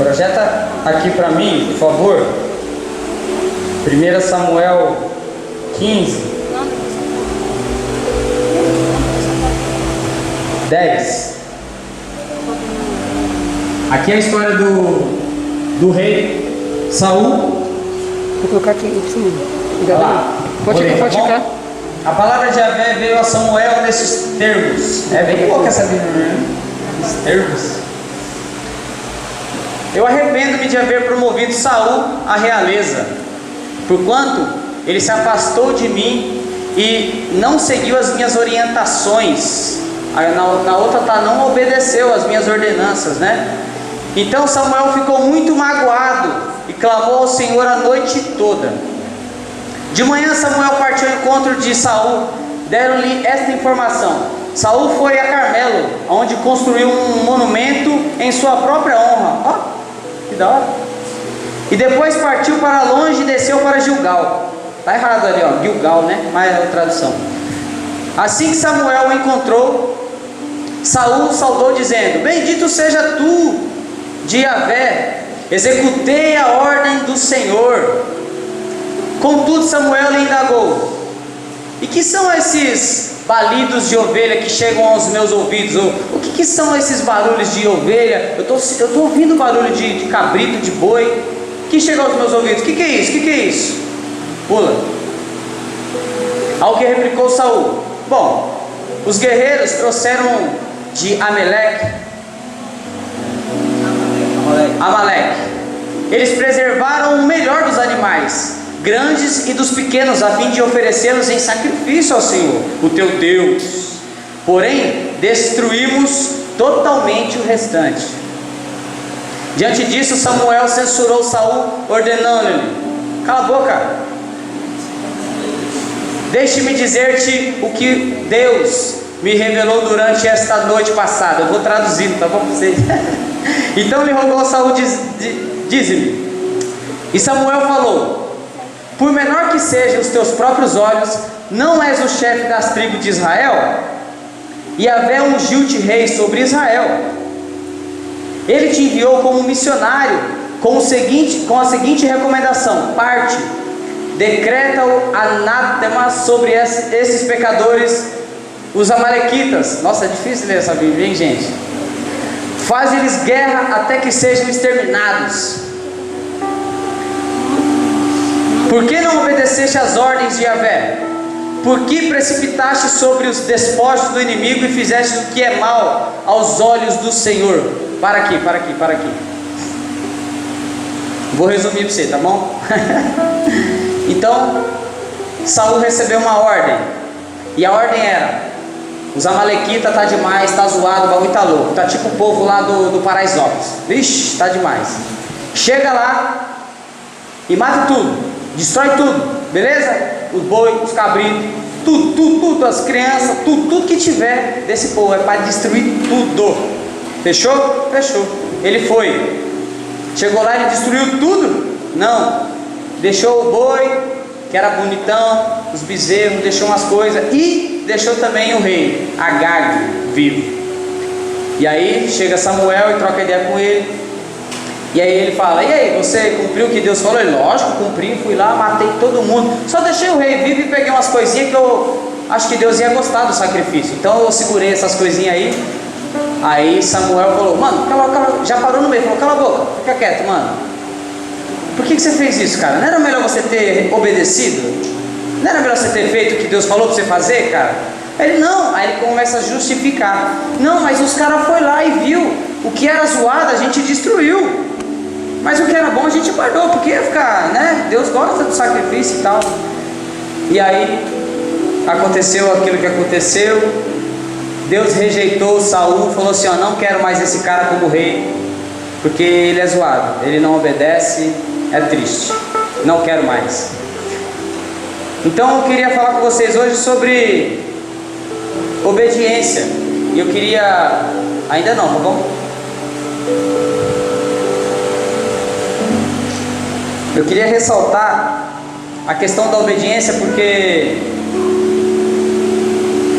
Projeta aqui para mim, por favor. 1 Samuel 15, 10. Aqui é a história do rei Saul. Vou colocar aqui em cima. Pode ficar. A palavra de Yahvé veio a Samuel nesses termos. É bem pouco essa Bíblia, né? Esses termos. Eu arrependo-me de haver promovido Saul à realeza, porquanto ele se afastou de mim e não seguiu as minhas orientações. Na outra tá, não obedeceu as minhas ordenanças, né? Então Samuel ficou muito magoado e clamou ao Senhor a noite toda. De manhã Samuel partiu ao encontro de Saul. Deram-lhe esta informação: Saul foi a Carmelo, onde construiu um monumento em sua própria honra. Ó, que da hora. E depois partiu para longe e desceu para Gilgal. Está errado ali, ó, Gilgal, né? Mas é a tradução. Assim que Samuel o encontrou, Saul saudou dizendo: Bendito seja tu, de Yahvé, executei a ordem do Senhor. Contudo Samuel lhe indagou: E que são esses balidos de ovelha que chegam aos meus ouvidos? O que são esses barulhos de ovelha? Eu estou ouvindo barulho de cabrito, de boi, que chega aos meus ouvidos. O que é isso? O que é isso? Pula. Ao que replicou Saul: Bom, os guerreiros trouxeram de Amaleque. Eles preservaram o melhor dos animais, grandes e dos pequenos, a fim de oferecê-los em sacrifício ao Senhor, o teu Deus. Porém, destruímos totalmente o restante. Diante disso, Samuel censurou Saul, ordenando-lhe: Cala a boca. Deixe-me dizer-te o que Deus me revelou durante esta noite passada. Eu vou traduzindo, tá bom para vocês? Então lhe rogou Saul, dize-me. E Samuel falou: Por menor que sejam os teus próprios olhos, não és o chefe das tribos de Israel? Yahvé ungiu-te rei sobre Israel. Ele te enviou como missionário com a seguinte recomendação: parte, decreta o anátema sobre esses pecadores, os amalequitas. Nossa, é difícil ler essa Bíblia, hein, gente? Faz-lhes guerra até que sejam exterminados. Por que não obedeceste às ordens de Yahvé? Por que precipitaste sobre os despojos do inimigo e fizeste o que é mal aos olhos do Senhor? Para aqui. Vou resumir para você, tá bom? Então, Saul recebeu uma ordem. E a ordem era: os amalequitas tá demais, tá zoado, o bagulho tá louco. Tá tipo o povo lá do Paraisópolis. Vixe, tá demais. Chega lá e mata tudo, destrói tudo, beleza? Os boi, os cabritos, tudo, as crianças, tudo que tiver desse povo, é para destruir tudo. Fechou? Fechou. Ele foi. Chegou lá e ele destruiu tudo? Não. Deixou o boi, que era bonitão, os bezerros, deixou umas coisas, e deixou também o rei, Agag, vivo. E aí chega Samuel e troca ideia com ele. E aí ele fala: E aí, você cumpriu o que Deus falou? Ele: Lógico, cumpri, fui lá, matei todo mundo. Só deixei o rei vivo e peguei umas coisinhas que eu acho que Deus ia gostar do sacrifício. Então eu segurei essas coisinhas aí. Aí Samuel falou: Mano, cala, já parou no meio, falou: Cala a boca, fica quieto, mano. Por que você fez isso, cara? Não era melhor você ter obedecido? Não era melhor você ter feito o que Deus falou para você fazer, cara? Ele: Não. Aí ele começa a justificar: Não, mas os caras foram lá e viu. O que era zoado a gente destruiu, mas o que era bom a gente guardou, porque ia ficar, né? Deus gosta do sacrifício e tal. E aí aconteceu aquilo que aconteceu. Deus rejeitou Saul, falou assim: Ó, não quero mais esse cara como rei, porque ele é zoado, ele não obedece, é triste, não quero mais. Então eu queria falar com vocês hoje sobre obediência. E eu queria, ainda não, tá bom? Eu queria ressaltar a questão da obediência, porque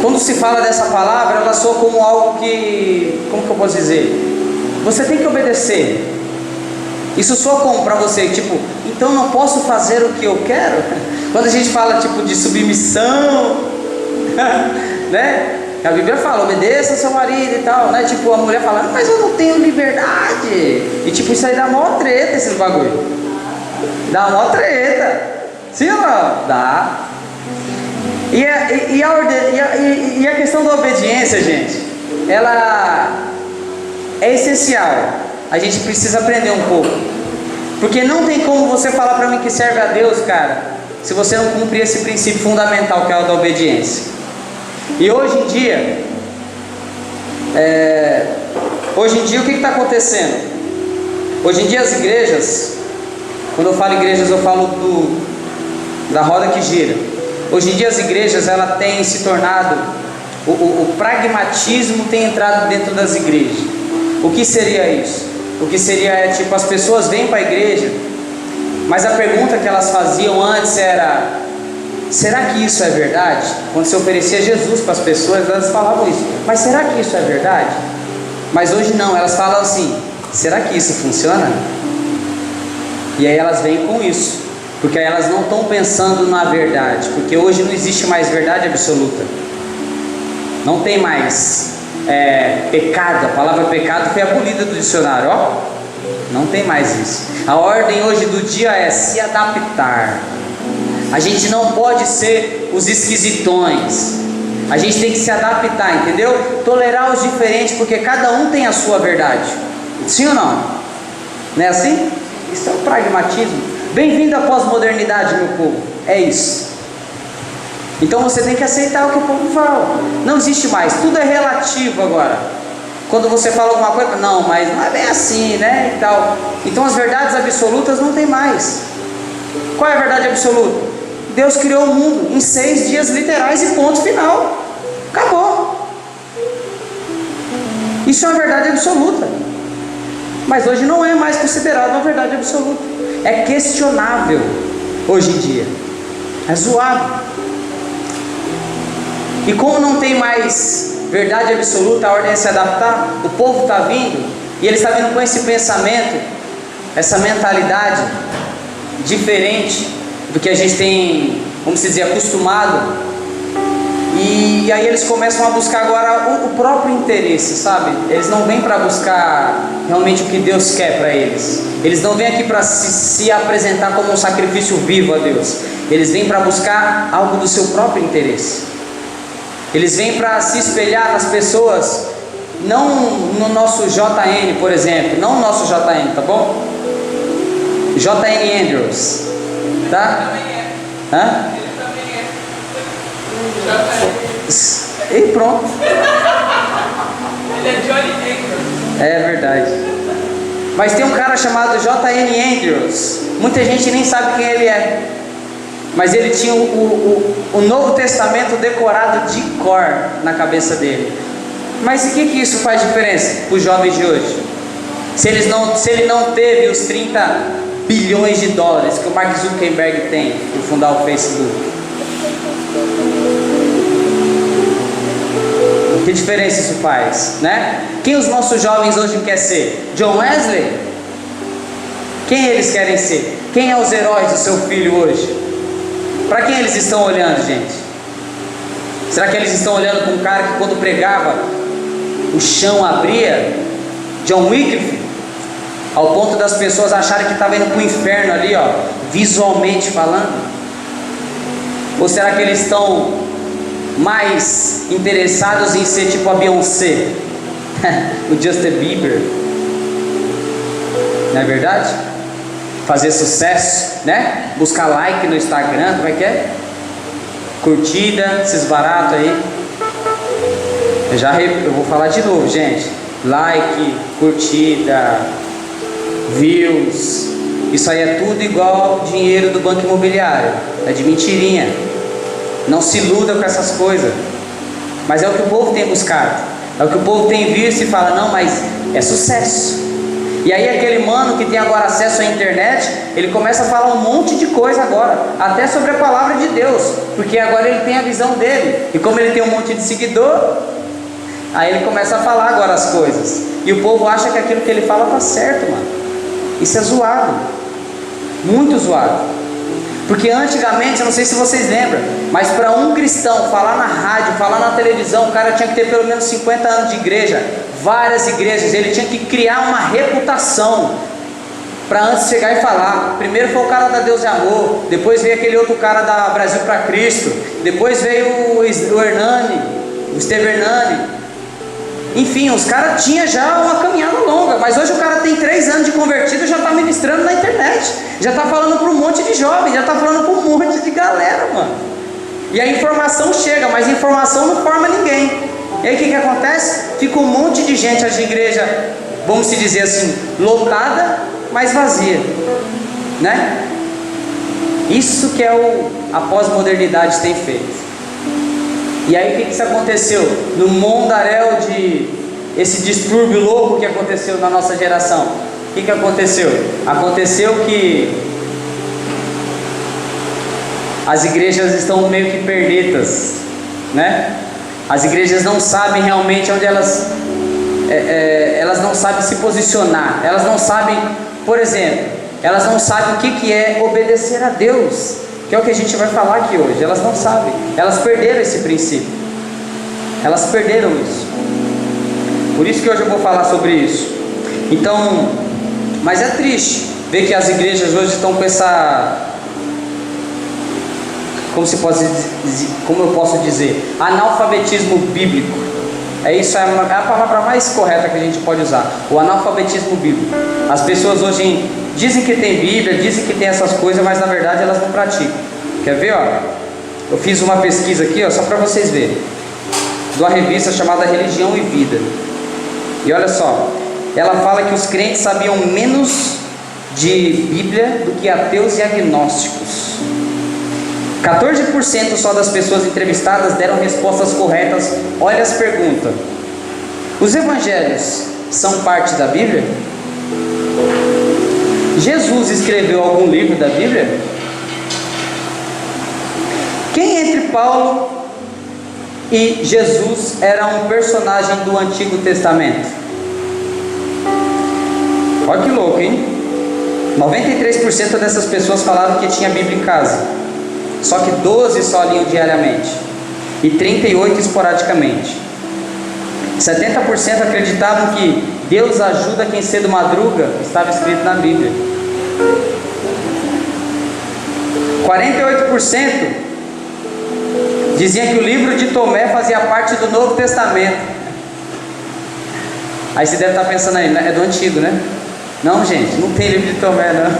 quando se fala dessa palavra, ela soa como algo que, como que eu posso dizer? Você tem que obedecer. Isso soa como para você? Tipo, então não posso fazer o que eu quero? Quando a gente fala tipo de submissão, né? A Bíblia fala, obedeça ao seu marido e tal, né? Tipo, a mulher fala, mas eu não tenho liberdade. E tipo, isso aí dá mó treta, esses bagulho. Dá mó treta. Sim ou não? Dá. E a questão da obediência, gente, ela é essencial. A gente precisa aprender um pouco. Porque não tem como você falar para mim que serve a Deus, cara, se você não cumprir esse princípio fundamental que é o da obediência. E hoje em dia, o que está acontecendo? Hoje em dia as igrejas, quando eu falo igrejas, eu falo da roda que gira. Hoje em dia as igrejas, ela tem se tornado, o pragmatismo tem entrado dentro das igrejas. O que seria isso? O que seria tipo, as pessoas vêm para a igreja, mas a pergunta que elas faziam antes era: será que isso é verdade? Quando se oferecia Jesus para as pessoas, elas falavam isso, mas será que isso é verdade? Mas hoje não, elas falam assim: será que isso funciona? E aí elas vêm com isso, porque aí elas não estão pensando na verdade, porque hoje não existe mais verdade absoluta, não tem mais pecado. A palavra pecado foi abolida do dicionário, ó. Não tem mais isso. A ordem hoje do dia é se adaptar. A gente não pode ser os esquisitões. A gente tem que se adaptar, entendeu? Tolerar os diferentes, porque cada um tem a sua verdade. Sim ou não? Não é assim? Isso é o pragmatismo. Bem-vindo à pós-modernidade, meu povo. É isso. Então você tem que aceitar o que o povo fala. Não existe mais, tudo é relativo agora. Quando você fala alguma coisa, não, mas não é bem assim, né? E tal. Então as verdades absolutas não tem mais. Qual é a verdade absoluta? Deus criou o mundo em 6 dias literais e ponto final. Acabou. Isso é uma verdade absoluta. Mas hoje não é mais considerado uma verdade absoluta. É questionável hoje em dia. É zoado. E como não tem mais verdade absoluta, a ordem é se adaptar. O povo está vindo, e ele está vindo com esse pensamento, essa mentalidade diferente do que a gente tem, vamos dizer, acostumado. E aí eles começam a buscar agora o próprio interesse, sabe? Eles não vêm para buscar realmente o que Deus quer para eles. Eles não vêm aqui para se apresentar como um sacrifício vivo a Deus. Eles vêm para buscar algo do seu próprio interesse. Eles vêm para se espelhar nas pessoas, não no nosso JN, por exemplo, não no nosso JN, tá bom? JN Andrews, tá? Hã? E pronto. Ele é Johnny Andrews. É verdade. Mas tem um cara chamado JN Andrews. Muita gente nem sabe quem ele é. Mas ele tinha o Novo Testamento decorado de cor na cabeça dele. Mas o que isso faz diferença para os jovens de hoje? Se ele não teve os 30 bilhões de dólares que o Mark Zuckerberg tem por fundar o Facebook. Que diferença isso faz, né? Quem os nossos jovens hoje querem ser? John Wesley? Quem eles querem ser? Quem é os heróis do seu filho hoje? Para quem eles estão olhando, gente? Será que eles estão olhando para um cara que quando pregava o chão abria? John Wycliffe? Ao ponto das pessoas acharem que estava indo para o inferno ali, ó, visualmente falando? Ou será que eles estão mais interessados em ser tipo a Beyoncé? O Justin Bieber? Não é verdade? Fazer sucesso, né? Buscar like no Instagram, como é que é? Curtida, esses baratos aí. Eu vou falar de novo, gente. Like, curtida, views. Isso aí é tudo igual dinheiro do banco imobiliário. É de mentirinha. Não se iluda com essas coisas. Mas é o que o povo tem buscado. É o que o povo tem visto e fala, não, mas é sucesso. E aí aquele mano que tem agora acesso à internet, ele começa a falar um monte de coisa agora, até sobre a palavra de Deus, porque agora ele tem a visão dele, e como ele tem um monte de seguidor, aí ele começa a falar agora as coisas, e o povo acha que aquilo que ele fala está certo, mano. Isso é zoado, muito zoado. Porque antigamente, eu não sei se vocês lembram, mas para um cristão falar na rádio, falar na televisão, o cara tinha que ter pelo menos 50 anos de igreja, várias igrejas, ele tinha que criar uma reputação para antes chegar e falar. Primeiro foi o cara da Deus e Amor, depois veio aquele outro cara da Brasil para Cristo, depois veio o Hernani, o Esteve Hernani. Enfim, os caras tinham já uma caminhada longa, mas hoje o cara tem 3 anos de convertido e já está ministrando na internet, já está falando para um monte de jovens, já está falando para um monte de galera, mano. E a informação chega, mas a informação não forma ninguém. E aí o que acontece? Fica um monte de gente, as igrejas, vamos se dizer assim, lotada, mas vazia, né? Isso que a pós-modernidade tem feito. E aí o que aconteceu? No mundaréu esse distúrbio louco que aconteceu na nossa geração, o que aconteceu? Aconteceu que as igrejas estão meio que perdidas, né? As igrejas não sabem realmente onde elas não sabem se posicionar, elas não sabem, por exemplo, elas não sabem o que é obedecer a Deus, que é o que a gente vai falar aqui hoje. Elas não sabem, elas perderam esse princípio, elas perderam isso. Por isso que hoje eu vou falar sobre isso. Então, mas é triste ver que as igrejas hoje estão com essa, como eu posso dizer, analfabetismo bíblico. Isso é a palavra mais correta que a gente pode usar, o analfabetismo bíblico. As pessoas hoje dizem que tem Bíblia, dizem que tem essas coisas, mas na verdade elas não praticam. Quer ver? Eu fiz uma pesquisa aqui, só para vocês verem, de uma revista chamada Religião e Vida. E olha só, ela fala que os crentes sabiam menos de Bíblia do que ateus e agnósticos. 14% só das pessoas entrevistadas deram respostas corretas. Olha as perguntas: os evangelhos são parte da Bíblia? Jesus escreveu algum livro da Bíblia? Quem entre Paulo e Jesus era um personagem do Antigo Testamento? Olha que louco, hein? 93% dessas pessoas falaram que tinha Bíblia em casa, só que 12 só liam diariamente e 38 esporadicamente. 70% acreditavam que Deus ajuda quem cedo madruga, estava escrito na Bíblia. 48% diziam que o livro de Tomé fazia parte do Novo Testamento. Aí você deve estar pensando aí, é do Antigo, né? Não, gente, não tem livro de Tomé, não.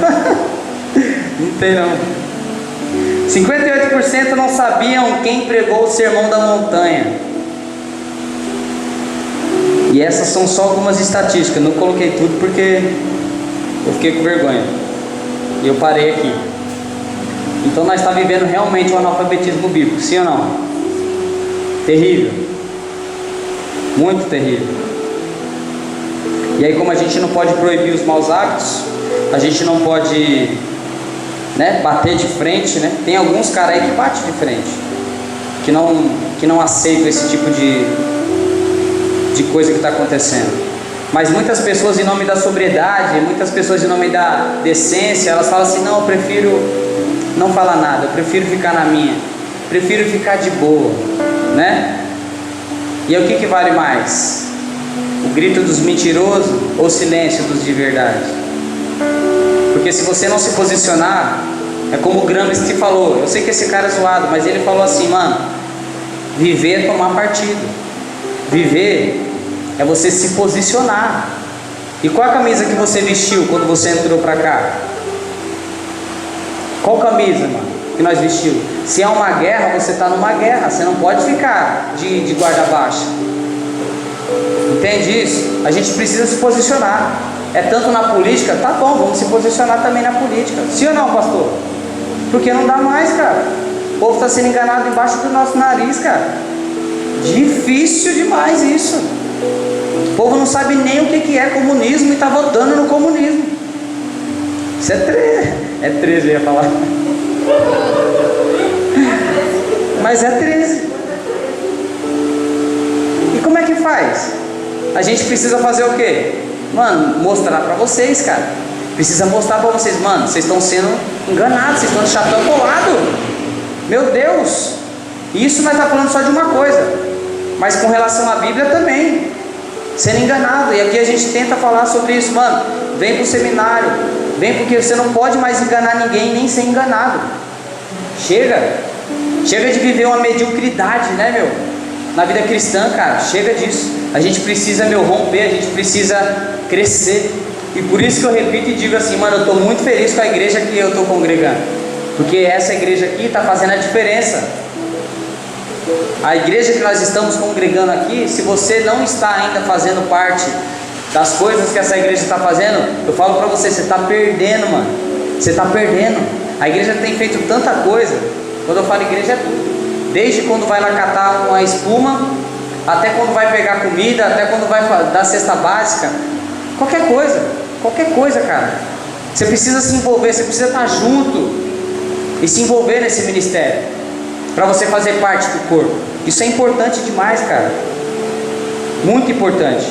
Não tem, não. 58% não sabiam quem pregou o Sermão da Montanha. E essas são só algumas estatísticas, não coloquei tudo porque eu fiquei com vergonha e eu parei aqui. Então nós estamos vivendo realmente um analfabetismo bíblico, sim ou não? Terrível, muito terrível. E aí, como a gente não pode proibir os maus hábitos, a gente não pode, bater de frente, né? Tem alguns caras aí que batem de frente, que não aceitam esse tipo de coisa que está acontecendo. Mas muitas pessoas, em nome da sobriedade, muitas pessoas em nome da decência, elas falam assim: não, eu prefiro não falar nada, eu prefiro ficar na minha, prefiro ficar de boa, né? E aí, o que vale mais? O grito dos mentirosos ou o silêncio dos de verdade? Porque se você não se posicionar, é como o Gramsci falou. Eu sei que esse cara é zoado, mas ele falou assim: mano, viver é tomar partido. Viver é você se posicionar. E qual a camisa que você vestiu quando você entrou pra cá? Qual camisa, mano, que nós vestimos? Se é uma guerra, você está numa guerra. Você não pode ficar de guarda baixa. Entende isso? A gente precisa se posicionar. É tanto na política, tá bom, vamos se posicionar também na política. Sim ou não, pastor? Porque não dá mais, cara. O povo está sendo enganado embaixo do nosso nariz, cara. Difícil demais isso. O povo não sabe nem o que é comunismo e está votando no comunismo. Isso é 13, eu ia falar. Mas é 13. E como é que faz? A gente precisa fazer o quê? Mano, mostrar pra vocês, cara, precisa mostrar para vocês, mano, vocês estão sendo enganados, vocês estão de chapéu colado. Meu Deus, isso nós estamos falando só de uma coisa, mas com relação à Bíblia também, sendo enganado. E aqui a gente tenta falar sobre isso, mano. Vem para o seminário, vem, porque você não pode mais enganar ninguém, nem ser enganado. Chega de viver uma mediocridade, né, meu? Na vida cristã, cara, chega disso. A gente precisa, meu, romper, a gente precisa crescer. E por isso que eu repito e digo assim, mano, eu estou muito feliz com a igreja que eu estou congregando, porque essa igreja aqui está fazendo a diferença. A igreja que nós estamos congregando aqui, se você não está ainda fazendo parte das coisas que essa igreja está fazendo, eu falo para você, você está perdendo, mano. Você está perdendo. A igreja tem feito tanta coisa. Quando eu falo igreja é tudo, desde quando vai lá catar uma espuma, até quando vai pegar comida, até quando vai dar cesta básica, qualquer coisa, cara. Você precisa se envolver, você precisa estar junto e se envolver nesse ministério, para você fazer parte do corpo. Isso é importante demais, cara, muito importante,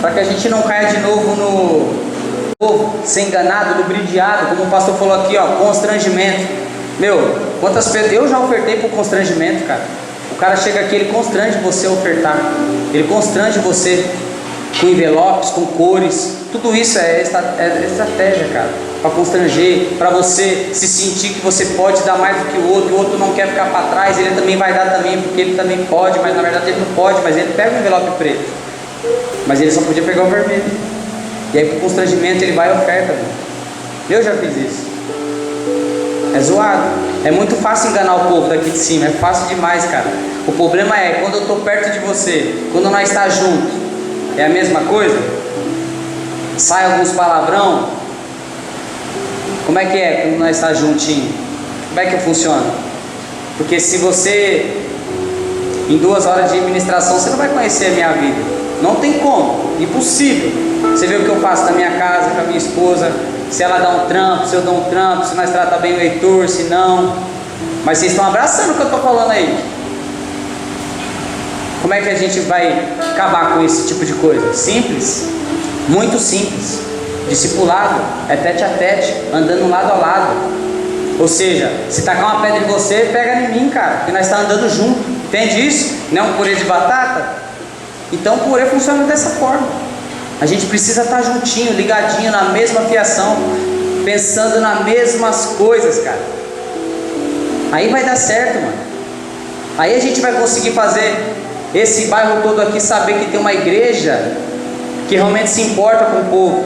para que a gente não caia de novo no ser enganado, lubridiado, como o pastor falou aqui, ó, constrangimento. Meu, quantas pessoas eu já ofertei por constrangimento, cara. O cara chega aqui, ele constrange você a ofertar, ele constrange você com envelopes, com cores. Tudo isso é estratégia, cara, para constranger, para você se sentir que você pode dar mais do que o outro não quer ficar para trás, ele também vai dar também, porque ele também pode, mas na verdade ele não pode, mas ele pega o envelope preto, mas ele só podia pegar o vermelho. E aí, por constrangimento, ele vai e oferta. Eu já fiz isso. É zoado. É muito fácil enganar o povo daqui de cima. É fácil demais, cara. O problema é quando eu estou perto de você, quando nós estamos juntos, é a mesma coisa? Sai alguns palavrão? Como é que é quando nós estamos juntinhos? Como é que funciona? Porque se você, em 2 horas de administração, você não vai conhecer a minha vida. Não tem como. Impossível. Você vê o que eu faço na minha casa com a minha esposa, se ela dá um trampo, se eu dou um trampo, se nós tratamos bem o Heitor, se não. Mas vocês estão abraçando o que eu estou falando aí. Como é que a gente vai acabar com esse tipo de coisa? Simples, muito simples. Discipulado, é tete a tete, andando lado a lado. Ou seja, se tacar uma pedra em você, pega em mim, cara, porque nós estamos andando junto. Entende isso? Não é um purê de batata? Então o purê funciona dessa forma. A gente precisa estar juntinho, ligadinho na mesma fiação, pensando nas mesmas coisas, cara. Aí vai dar certo, mano. Aí a gente vai conseguir fazer esse bairro todo aqui saber que tem uma igreja que realmente se importa com o povo,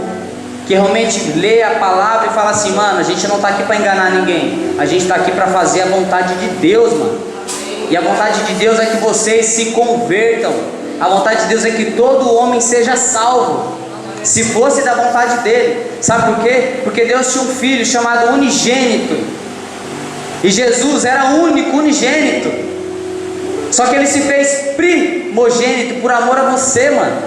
que realmente lê a palavra e fala assim, mano, a gente não está aqui para enganar ninguém, a gente está aqui para fazer a vontade de Deus, mano. E a vontade de Deus é que vocês se convertam. A vontade de Deus é que todo homem seja salvo, se fosse da vontade dele. Sabe por quê? Porque Deus tinha um filho chamado unigênito, e Jesus era único, unigênito. Só que ele se fez primogênito por amor a você, mano.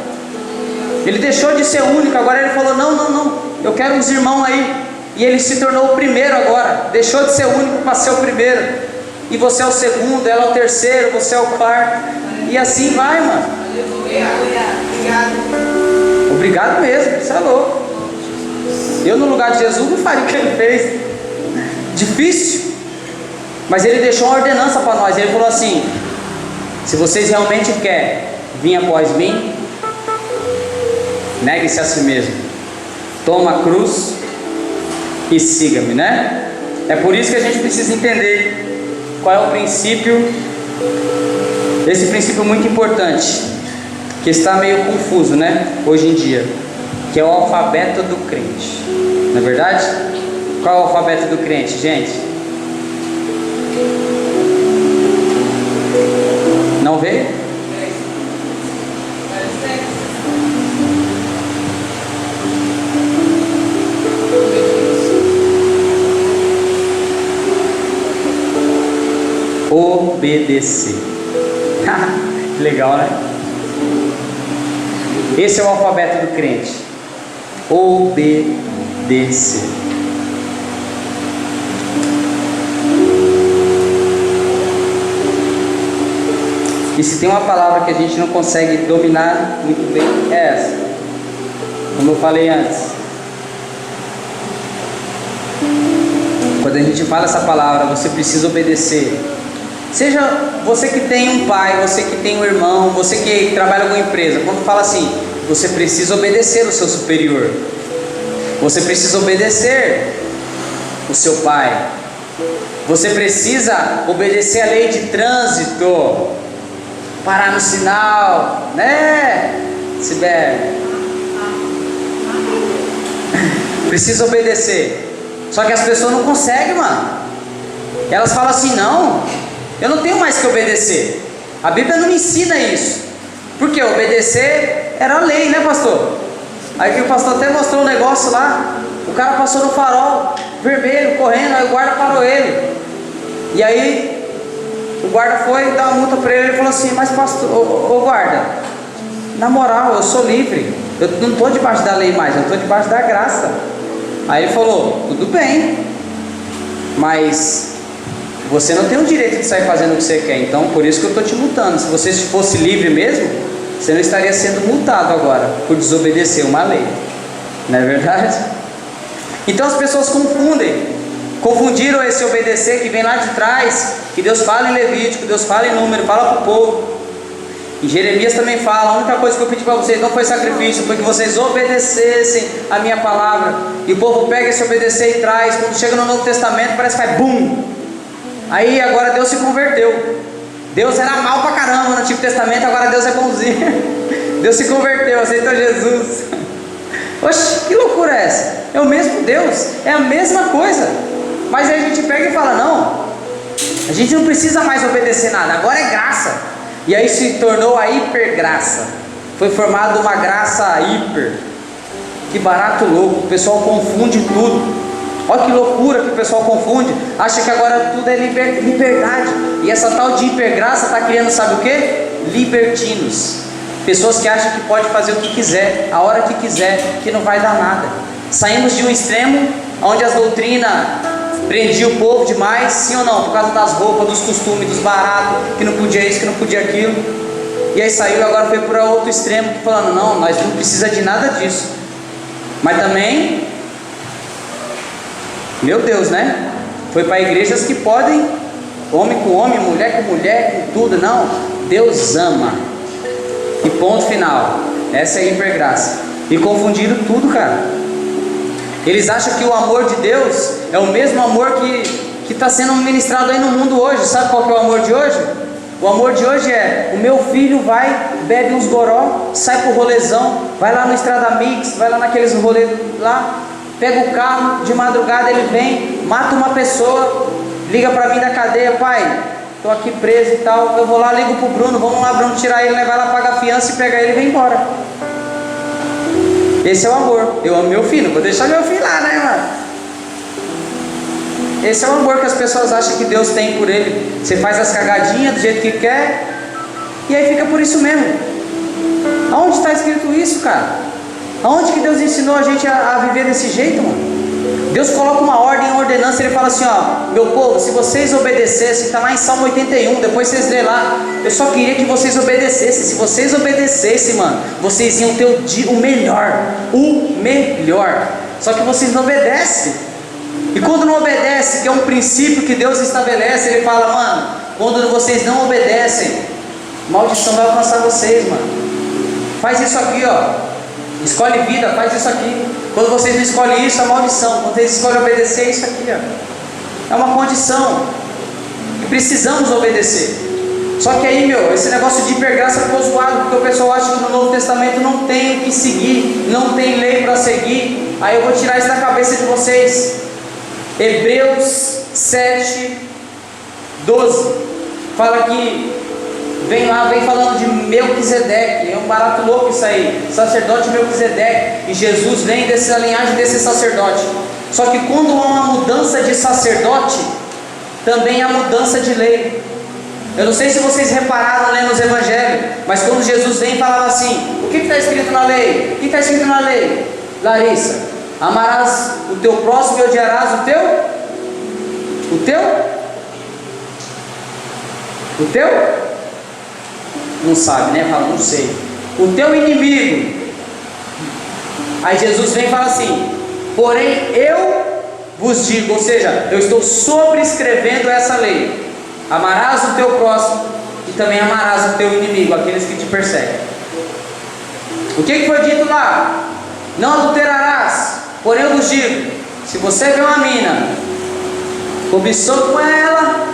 Ele deixou de ser único, agora ele falou, não, eu quero uns irmãos aí. E ele se tornou o primeiro agora, deixou de ser único para ser o primeiro. E você é o segundo, ela é o terceiro, você é o quarto. E assim vai, mano. Obrigado mesmo, você é louco. Eu no lugar de Jesus não faria o que ele fez. Difícil. Mas ele deixou uma ordenança para nós. Ele falou assim, se vocês realmente querem vir após mim, negue-se a si mesmo, toma a cruz e siga-me, né? É por isso que a gente precisa entender qual é o princípio. Esse princípio muito importante, que está meio confuso, né, hoje em dia, que é o alfabeto do crente. Não é verdade? Qual é o alfabeto do crente, gente? Não veio? Obedecer. Que legal, né? Esse é o alfabeto do crente. Obedecer. E se tem uma palavra que a gente não consegue dominar muito bem, é essa. Como eu falei antes. Quando a gente fala essa palavra, você precisa obedecer. Seja você que tem um pai, você que tem um irmão, você que trabalha em alguma empresa. Quando fala assim, você precisa obedecer o seu superior. Você precisa obedecer o seu pai. Você precisa obedecer a lei de trânsito. Parar no sinal, né, Sibeli? Precisa obedecer. Só que as pessoas não conseguem, mano. Elas falam assim, não, eu não tenho mais que obedecer. A Bíblia não me ensina isso. Porque obedecer era a lei, né, pastor? Aí que o pastor até mostrou um negócio lá. O cara passou no farol vermelho, correndo, aí o guarda parou ele. E aí o guarda foi dar uma multa para ele. Ele falou assim, mas pastor, ô guarda, na moral, eu sou livre. Eu não estou debaixo da lei mais, eu estou debaixo da graça. Aí ele falou, tudo bem, mas você não tem o direito de sair fazendo o que você quer. Então por isso que eu estou te multando. Se você fosse livre mesmo, você não estaria sendo multado agora por desobedecer uma lei. Não é verdade? Então as pessoas confundiram esse obedecer que vem lá de trás, que Deus fala em Levítico, Deus fala em Número, fala para o povo. E Jeremias também fala, a única coisa que eu pedi para vocês não foi sacrifício, foi que vocês obedecessem a minha palavra. E o povo pega esse obedecer e traz. Quando chega no Novo Testamento parece que faz bum. Aí agora Deus se converteu. Deus era mal pra caramba no Antigo Testamento, agora Deus é bonzinho. Deus se converteu, aceitou Jesus. Oxe, que loucura é essa? É o mesmo Deus, é a mesma coisa. Mas aí a gente pega e fala, não, a gente não precisa mais obedecer nada, agora é graça. E aí se tornou a hipergraça. Foi formada uma graça hiper. Que barato louco, o pessoal confunde tudo. Olha que loucura que o pessoal confunde. Acha que agora tudo é liberdade. E essa tal de hipergraça está criando, sabe o que? Libertinos. Pessoas que acham que pode fazer o que quiser, a hora que quiser, que não vai dar nada. Saímos de um extremo, onde as doutrinas prendiam o povo demais, sim ou não? Por causa das roupas, dos costumes, dos baratos, que não podia isso, que não podia aquilo. E aí saiu e agora foi para outro extremo, falando, não, nós não precisamos de nada disso. Mas também, meu Deus, né? Foi para igrejas que podem, homem com homem, mulher com mulher, com tudo. Não, Deus ama. E ponto final. Essa é a hipergraça. E confundiram tudo, cara. Eles acham que o amor de Deus é o mesmo amor que está sendo ministrado aí no mundo hoje. Sabe qual que é o amor de hoje? O amor de hoje é: o meu filho vai, bebe uns goró, sai pro rolezão, vai lá no Estrada Mix, vai lá naqueles rolês lá, pega o carro, de madrugada ele vem, mata uma pessoa, liga para mim da cadeia, pai, tô aqui preso e tal, eu vou lá, ligo pro Bruno, vamos lá, Bruno, tirar ele, levar lá, pagar a fiança e pegar ele e vem embora. Esse é o amor. Eu amo meu filho, vou deixar meu filho lá, né, mano? Esse é o amor que as pessoas acham que Deus tem por ele. Você faz as cagadinhas do jeito que quer, e aí fica por isso mesmo. Aonde está escrito isso, cara? Aonde que Deus ensinou a gente a viver desse jeito, mano? Deus coloca uma ordem, uma ordenança, Ele fala assim, ó, meu povo, se vocês obedecessem, está lá em Salmo 81, depois vocês lêem lá, eu só queria que vocês obedecessem. Se vocês obedecessem, mano, vocês iam ter o melhor, só que vocês não obedecem. E quando não obedece, que é um princípio que Deus estabelece, Ele fala, mano, quando vocês não obedecem, maldição vai alcançar vocês, mano. Faz isso aqui, ó, escolhe vida, faz isso aqui. Quando vocês não escolhem isso, é maldição. Quando vocês escolhem obedecer, é isso aqui, ó, é uma condição, e precisamos obedecer. Só que aí, esse negócio de hipergraça ficou zoado, porque o pessoal acha que no Novo Testamento não tem o que seguir, não tem lei para seguir. Aí eu vou tirar isso da cabeça de vocês. Hebreus 7, 12 fala que vem falando de Melquisedeque. É um barato louco isso aí, sacerdote Melquisedeque, e Jesus vem dessa linhagem desse sacerdote. Só que quando há uma mudança de sacerdote, também há mudança de lei. Eu não sei se vocês repararam lendo os evangelhos, mas quando Jesus vem, falava assim, o que está escrito na lei? O que está escrito na lei? Larissa, amarás o teu próximo e odiarás o teu? não sabe, né? Fala, não sei. O teu inimigo. Aí Jesus vem e fala assim: porém eu vos digo, ou seja, eu estou sobrescrevendo essa lei: amarás o teu próximo e também amarás o teu inimigo, aqueles que te perseguem. O que foi dito lá? Não adulterarás. Porém eu vos digo: se você vê uma mina, cobiçou com ela,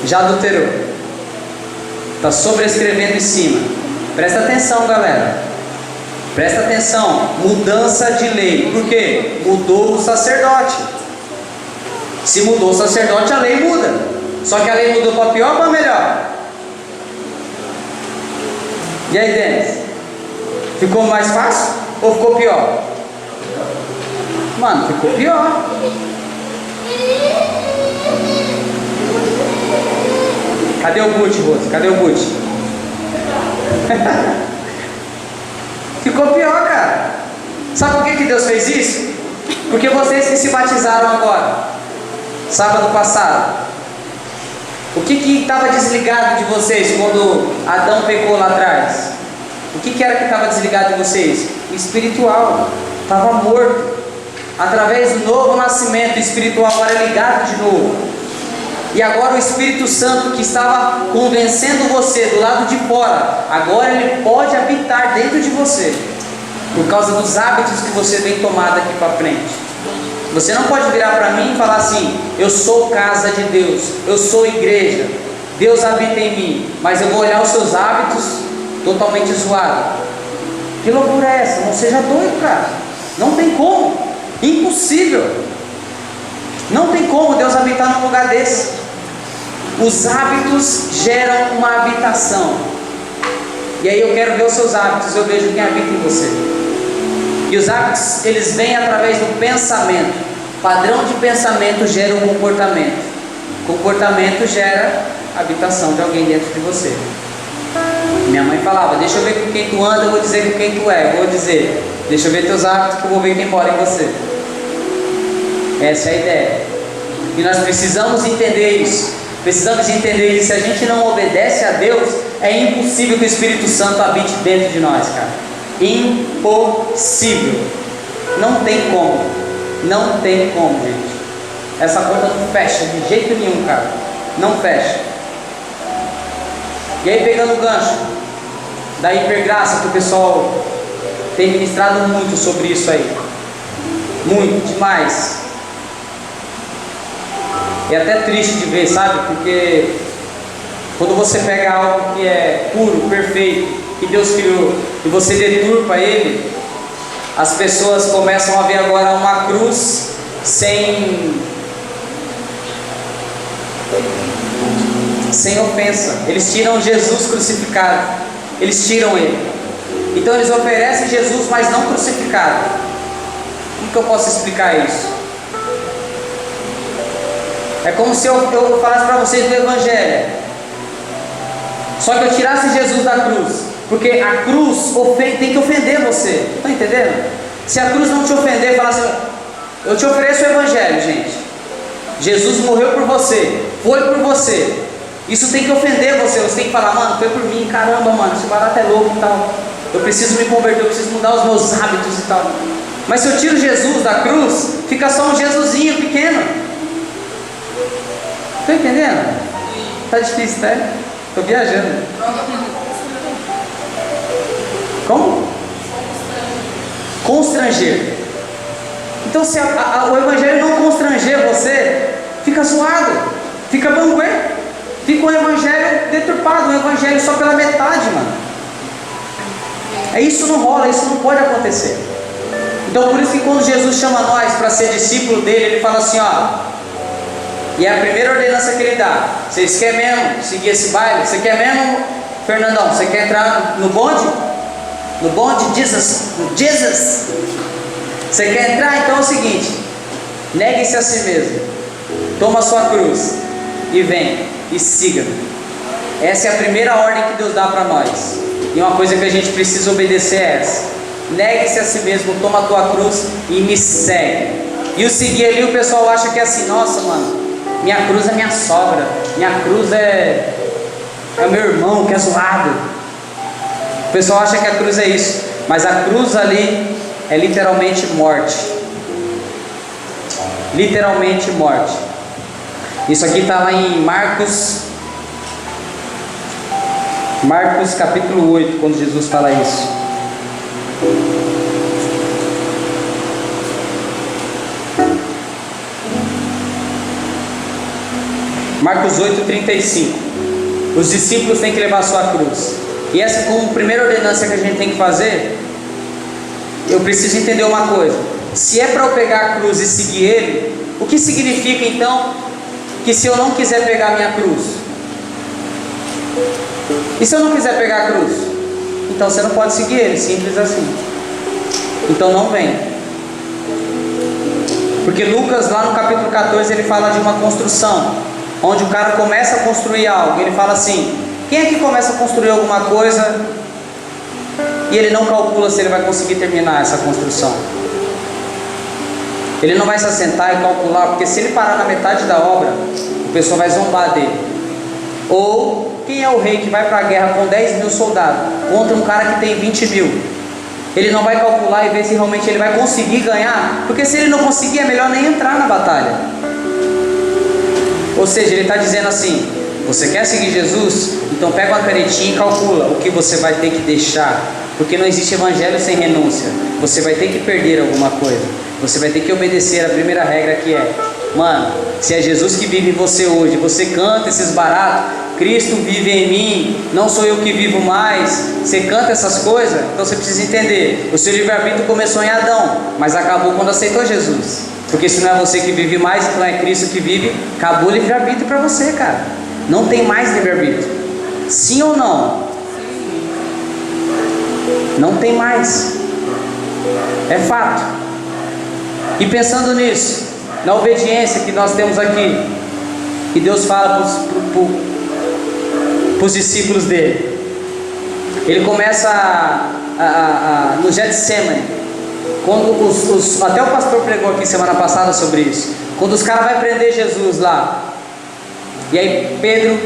já adulterou. Está sobrescrevendo em cima. Presta atenção, galera. Presta atenção. Mudança de lei. Por quê? Mudou o sacerdote. Se mudou o sacerdote, a lei muda. Só que a lei mudou para pior ou para melhor? E aí, Denis? Ficou mais fácil ou ficou pior? Mano, ficou pior. Cadê o boot, Rose? Cadê o boot? Ficou pior, cara. Sabe por que Deus fez isso? Porque vocês que se batizaram agora, sábado passado, o que estava desligado de vocês quando Adão pecou lá atrás? O que era que estava desligado de vocês? O espiritual. Estava morto. Através do novo nascimento, o espiritual agora é ligado de novo. E agora o Espírito Santo, que estava convencendo você do lado de fora, agora ele pode habitar dentro de você, por causa dos hábitos que você tem tomado aqui para frente. Você não pode virar para mim e falar assim: eu sou casa de Deus, eu sou igreja, Deus habita em mim, mas eu vou olhar os seus hábitos totalmente zoados. Que loucura é essa? Não seja doido, cara. Não tem como. Impossível. Não tem como Deus habitar num lugar desse. Os hábitos geram uma habitação. E aí eu quero ver os seus hábitos, eu vejo quem habita em você. E os hábitos, eles vêm através do pensamento. Padrão de pensamento gera um comportamento. Comportamento gera habitação de alguém dentro de você. Minha mãe falava: deixa eu ver com quem tu anda, eu vou dizer com quem tu é. Eu vou dizer: deixa eu ver teus hábitos, que eu vou ver quem mora em você. Essa é a ideia. E nós precisamos entender isso. Precisamos entender que se a gente não obedece a Deus, é impossível que o Espírito Santo habite dentro de nós, cara. Impossível. Não tem como. Não tem como, gente. Essa conta não fecha de jeito nenhum, cara. Não fecha. E aí, pegando o gancho da hipergraça, que o pessoal tem ministrado muito sobre isso aí. Muito, demais. É até triste de ver, sabe? Porque quando você pega algo que é puro, perfeito, que Deus criou, e você deturpa ele, as pessoas começam a ver agora uma cruz sem ofensa. Eles tiram Jesus crucificado. Eles tiram ele. Então eles oferecem Jesus, mas não crucificado. Como que eu posso explicar isso? É como se eu falasse para vocês do Evangelho, só que eu tirasse Jesus da cruz, porque a cruz tem que ofender você. Está entendendo? Se a cruz não te ofender, falar assim: eu te ofereço o Evangelho, gente. Jesus morreu por você, foi por você. Isso tem que ofender você. Você tem que falar: mano, foi por mim, caramba, mano, esse barato é louco e tal. Eu preciso me converter, eu preciso mudar os meus hábitos e tal. Mas se eu tiro Jesus da cruz, fica só um Jesusinho pequeno. Estou entendendo? Tá difícil, né? Estou viajando. Como? Constranger. Então, se o Evangelho não constranger você, fica zoado, fica banguê, fica um Evangelho deturpado, um Evangelho só pela metade, mano. Isso não rola, isso não pode acontecer. Então, por isso que quando Jesus chama nós para ser discípulo dele, ele fala assim: ó. E é a primeira ordenança que ele dá: vocês querem mesmo seguir esse baile? Você quer mesmo, Fernandão? Você quer entrar no bonde? No bonde Jesus? Você quer entrar? Então é o seguinte: negue-se a si mesmo, toma a sua cruz e vem e siga-me. Essa é a primeira ordem que Deus dá para nós. E uma coisa que a gente precisa obedecer é essa: negue-se a si mesmo, toma a tua cruz e me segue. E o seguir ali, o pessoal acha que é assim: nossa, mano, minha cruz é minha sogra, minha cruz é é meu irmão que é zoado. O pessoal acha que a cruz é isso, mas a cruz ali é literalmente morte. Literalmente morte. Isso aqui está lá em Marcos capítulo 8, quando Jesus fala isso. Marcos 8:35. Os discípulos têm que levar a sua cruz. E essa, como primeira ordenança que a gente tem que fazer, eu preciso entender uma coisa. Se é para eu pegar a cruz e seguir Ele, o que significa então que se eu não quiser pegar a minha cruz? E se eu não quiser pegar a cruz? Então você não pode seguir Ele, simples assim. Então não vem. Porque Lucas, lá no capítulo 14, ele fala de uma construção, onde o cara começa a construir algo. Ele fala assim: quem é que começa a construir alguma coisa e ele não calcula se ele vai conseguir terminar essa construção? Ele não vai se assentar e calcular, porque se ele parar na metade da obra, o pessoal vai zombar dele. Ou quem é o rei que vai para a guerra com 10 mil soldados contra um cara que tem 20 mil? Ele não vai calcular e ver se realmente ele vai conseguir ganhar, porque se ele não conseguir, é melhor nem entrar na batalha. Ou seja, ele está dizendo assim: você quer seguir Jesus? Então pega uma canetinha e calcula o que você vai ter que deixar, porque não existe evangelho sem renúncia. Você vai ter que perder alguma coisa. Você vai ter que obedecer a primeira regra, que é: mano, se é Jesus que vive em você hoje, você canta esses baratos, Cristo vive em mim, não sou eu que vivo mais, você canta essas coisas, então você precisa entender, o seu livre-arbítrio começou em Adão, mas acabou quando aceitou Jesus. Porque se não é você que vive mais, então é Cristo que vive, acabou o livre-arbítrio para você, cara. Não tem mais livre-arbítrio. Sim ou não? Não tem mais. É fato. E pensando nisso, na obediência que nós temos aqui, que Deus fala para os discípulos dele, ele começa no Getsemane, quando até o pastor pregou aqui semana passada sobre isso, quando os caras vão prender Jesus lá, e aí Pedro,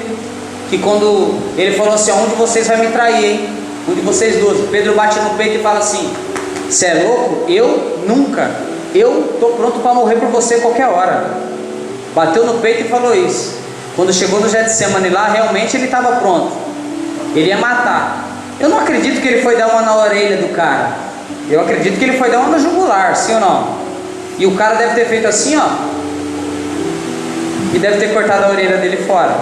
que quando ele falou assim: onde vocês vão me trair, hein? Um de vocês dois. Pedro bate no peito e fala assim: você é louco? Eu nunca. Eu estou pronto para morrer por você qualquer hora. Bateu no peito e falou isso. Quando chegou no Getsemane lá, realmente ele estava pronto. Ele ia matar. Eu não acredito que ele foi dar uma na orelha do cara. Eu acredito que ele foi dar uma no jugular, sim ou não? E o cara deve ter feito assim, ó, e deve ter cortado a orelha dele fora.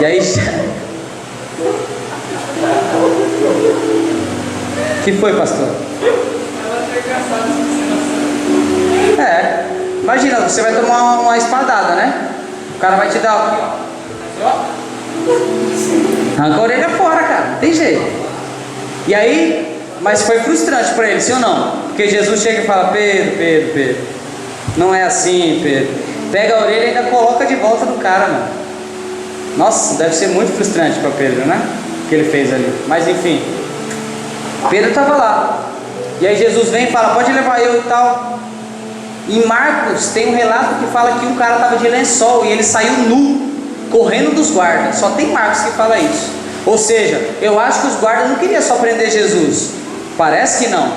E aí... que foi, pastor? Imagina, você vai tomar uma espadada, né? O cara vai te dar aqui, ó. Arranca a orelha fora, cara, não tem jeito. E aí, mas foi frustrante para ele, sim ou não? Porque Jesus chega e fala: Pedro, não é assim, Pedro. Pega a orelha e ainda coloca de volta no cara, mano. Nossa, deve ser muito frustrante para Pedro, né? O que ele fez ali. Mas enfim, Pedro estava lá. E aí Jesus vem e fala: pode levar eu e tal. Em Marcos tem um relato que fala que um cara estava de lençol e ele saiu nu, correndo dos guardas. Só tem Marcos que fala isso. Ou seja, eu acho que os guardas não queriam só prender Jesus. Parece que não.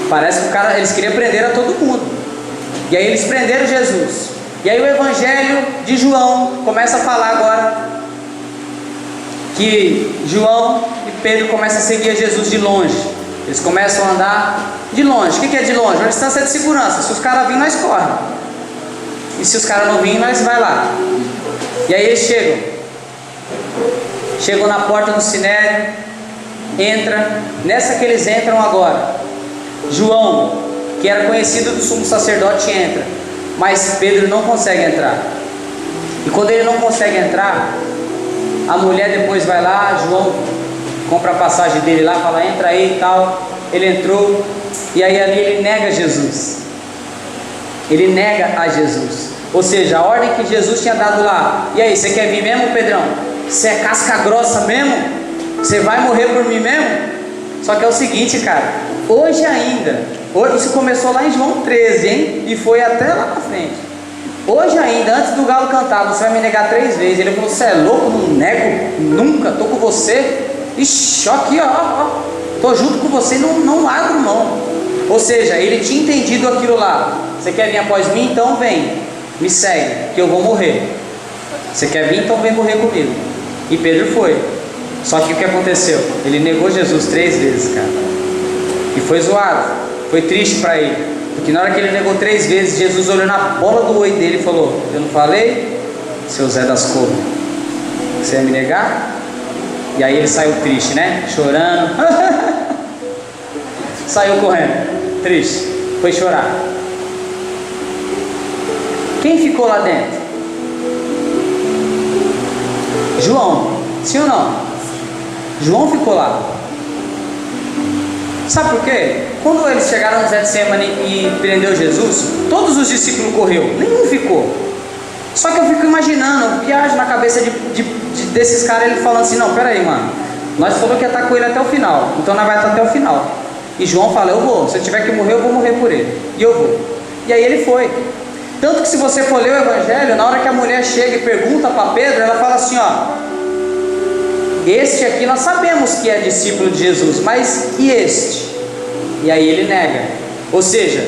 Parece que eles queriam prender a todo mundo. E aí eles prenderam Jesus. E aí o Evangelho de João começa a falar agora que João e Pedro começam a seguir a Jesus de longe. Eles começam a andar de longe. O que é de longe? Uma distância de segurança. Se os caras virem, nós corremos. E se os caras não virem, nós vai lá. E aí eles chegam na porta do Sinédrio, entra. Nessa que eles entram agora, João, que era conhecido do sumo sacerdote, entra, mas Pedro não consegue entrar. E quando ele não consegue entrar, a mulher depois vai lá, João compra a passagem dele lá, fala: entra aí e tal. Ele entrou, e aí ali ele nega Jesus. Ele nega a Jesus. Ou seja, a ordem que Jesus tinha dado lá: e aí, você quer vir mesmo, Pedrão? Você é casca grossa mesmo? Você vai morrer por mim mesmo? Só que é o seguinte, cara, hoje ainda, isso começou lá em João 13, hein? E foi até lá na frente. Hoje ainda, antes do galo cantar, você vai me negar 3 vezes. Ele falou, você é louco? Não nego, nunca, estou com você. Ixi, aqui ó, estou junto com você e não abro mão. Ou seja, ele tinha entendido aquilo lá. Você quer vir após mim? Então vem, me segue, que eu vou morrer. Você quer vir? Então vem morrer comigo. E Pedro foi. Só que o que aconteceu? Ele negou Jesus 3 vezes, cara. E foi zoado, foi triste para ele. Porque na hora que ele negou 3 vezes, Jesus olhou na bola do olho dele e falou, eu não falei, seu Zé das Couves, você ia me negar? E aí ele saiu triste, né? Chorando. Saiu correndo, triste, foi chorar. Quem ficou lá dentro? João, sim ou não? João ficou lá. Sabe por quê? Quando eles chegaram no Getsemane e prendeu Jesus, todos os discípulos correu, nenhum ficou. Só que eu fico imaginando, viagem na cabeça desses caras, ele falando assim, não, peraí, mano, nós falamos que ia estar com ele até o final, então nós vamos estar até o final. E João fala, eu vou, se eu tiver que morrer, eu vou morrer por ele. E eu vou. E aí ele foi. Tanto que se você for ler o Evangelho, na hora que a mulher chega e pergunta para Pedro, ela fala assim, ó, este aqui nós sabemos que é discípulo de Jesus, mas e este? E aí ele nega. Ou seja,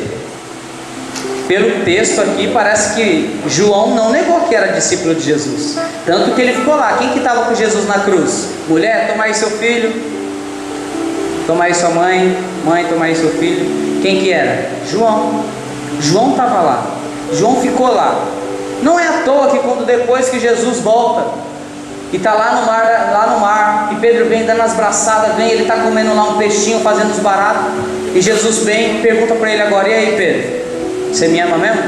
pelo texto aqui parece que João não negou que era discípulo de Jesus. Tanto que ele ficou lá. Quem que estava com Jesus na cruz? Mulher, toma aí seu filho. Toma aí sua mãe. Mãe, toma aí seu filho. Quem que era? João. João estava lá. João ficou lá. Não é à toa que quando depois que Jesus volta e está lá no mar, e Pedro vem dando as braçadas, ele está comendo lá um peixinho, fazendo os baratos, e Jesus vem e pergunta para ele agora, e aí Pedro, você me ama mesmo?